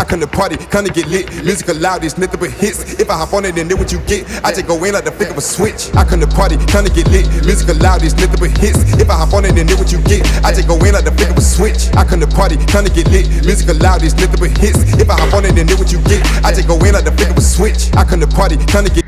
come to party, come to get lit. Music loud, it's nothing but hits. If I hop on it, then know what you get. I just go in like the flick of a switch. I come to party, come to get lit. Music loud, it's nothing but hits. If I hop on it, then know what you get. I just go in like the flick of a switch. I come to party, come to get lit. Music loud, it's nothing but hits. If I hop on it, then know what you get. I just go in like the flick of a switch. I come to party, come to get.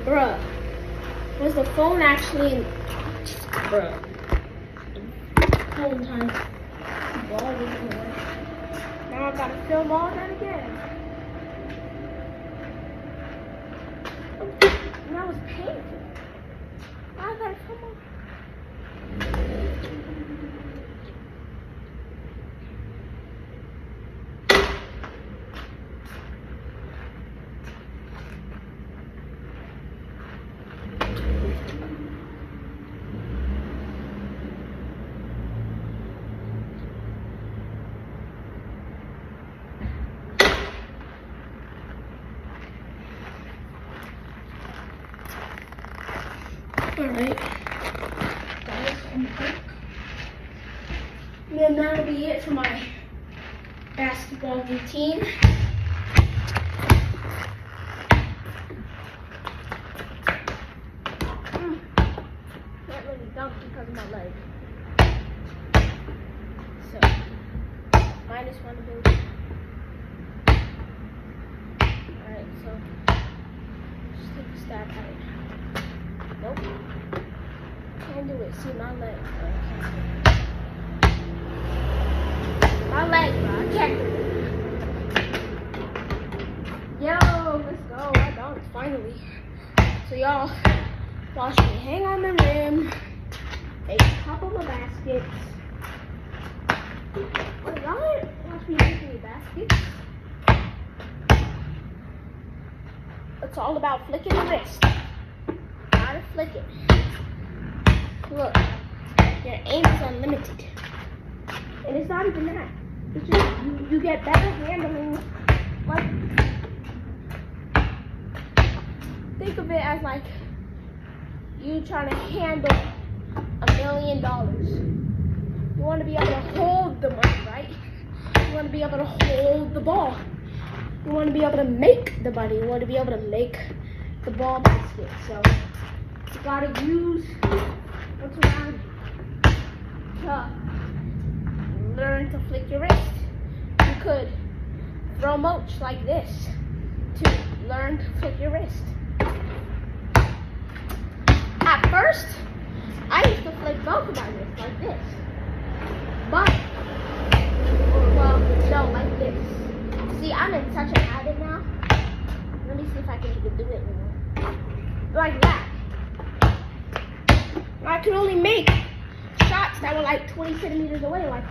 Bruh, was the phone actually in... Bruh. Phone time. Now I gotta film all that again. And that was painful. Now I gotta film all... Alright, that was some work. And then that'll be it for my basketball routine. Not really dunk because of my leg. So, minus one ability. Alright, so, just take a stab at it. Nope. Can't do it. See my leg, bro. My leg, bro. I can't do it. Yo, let's go. I dunked finally. So y'all watch me hang on the rim. Make a couple of baskets. Well, y'all watch me make any baskets. It's all about flicking the wrist. Gotta flick it. Look, your aim is unlimited. And it's not even that. It's just you get better handling. Like, think of it as like you trying to handle $1 million. You want to be able to hold the money, right? You want to be able to hold the ball. You want to be able to make the money. You want to be able to make the ball basket. So you gotta use what's around you to learn to flick your wrist. You could throw mulch like this to learn to flick your wrist. At first, I used to flick both of my wrists like this. But, well, no, like this. See, I'm in such a habit now. Let me see if I can even do it anymore. Like that. I could only make shots that were like 20 centimeters away. Like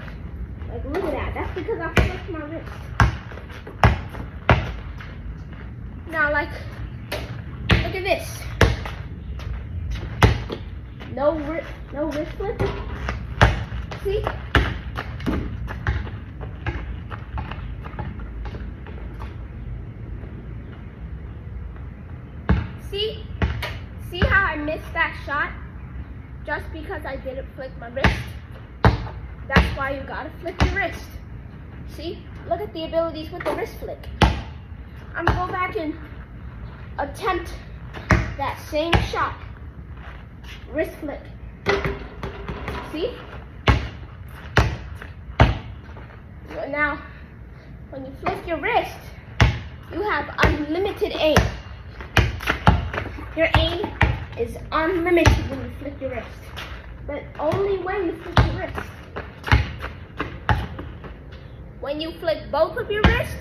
look at that. That's because I flicked my wrist. Now, like, look at this. No wrist flip. See? See how I missed that shot? Just because I didn't flick my wrist. That's why you gotta flick your wrist. See? Look at the abilities with the wrist flick. I'm gonna go back and attempt that same shot. Wrist flick. See? Now, when you flick your wrist, you have unlimited aim. Your aim is unlimited when you flick your wrist, but only when you flick your wrist. When you flick both of your wrists,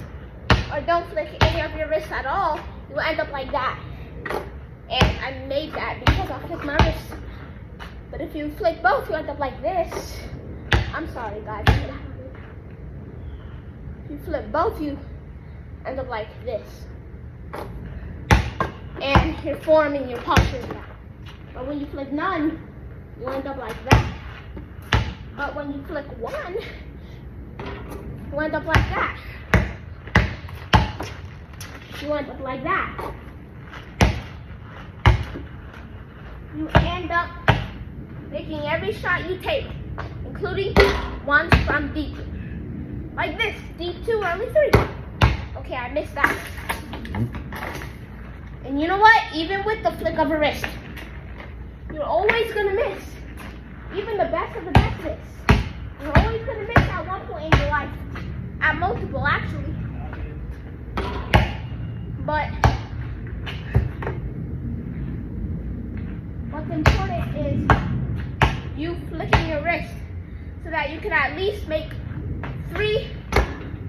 or don't flick any of your wrists at all, you end up like that. And I made that because I flick my wrist. But if you flick both, you end up like this. I'm sorry, guys. If you flip both, you end up like this. And you're forming your posture now. But when you flick none, you end up like that. But when you flick one, you end up like that. You end up like that. You end up making every shot you take, including ones from deep. Like this, deep 2, early 3. Okay, I missed that. And you know what? Even with the flick of a wrist, you're always gonna miss. Even the best of the best miss. You're always gonna miss at one point in your life. At multiple, actually. But what's important is you flicking your wrist so that you can at least make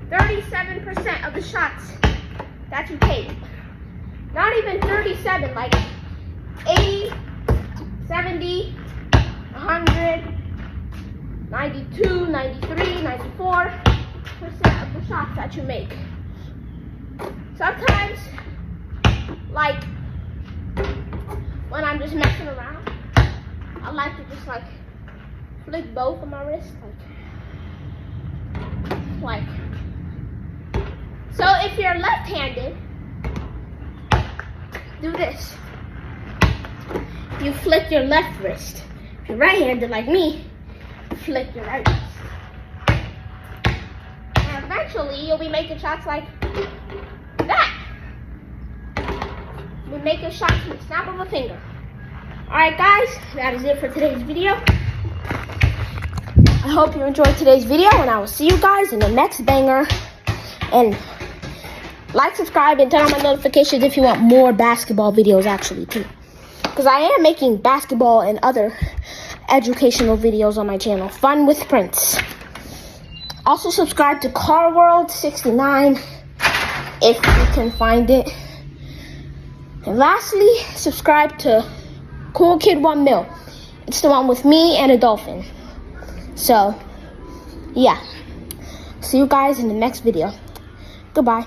37% of the shots that you take. Not even 37, like 80, 70, 100, 92, 93, 94% of the shots that you make. Sometimes, like, when I'm just messing around, I like to just, like, flick both of my wrists, like. So if you're left-handed, do this. You flick your left wrist. If you're right-handed like me, flick your right wrist. And eventually, you'll be making shots like that. You'll make a shot from the snap of a finger. Alright guys, that is it for today's video. I hope you enjoyed today's video, and I will see you guys in the next banger. And like, subscribe, and turn on my notifications if you want more basketball videos actually too. Because I am making basketball and other educational videos on my channel. Fun with Prince. Also subscribe to Car World 69 if you can find it. And lastly, subscribe to Cool Kid 1 Mil. It's the one with me and a dolphin. So, yeah. See you guys in the next video. Goodbye.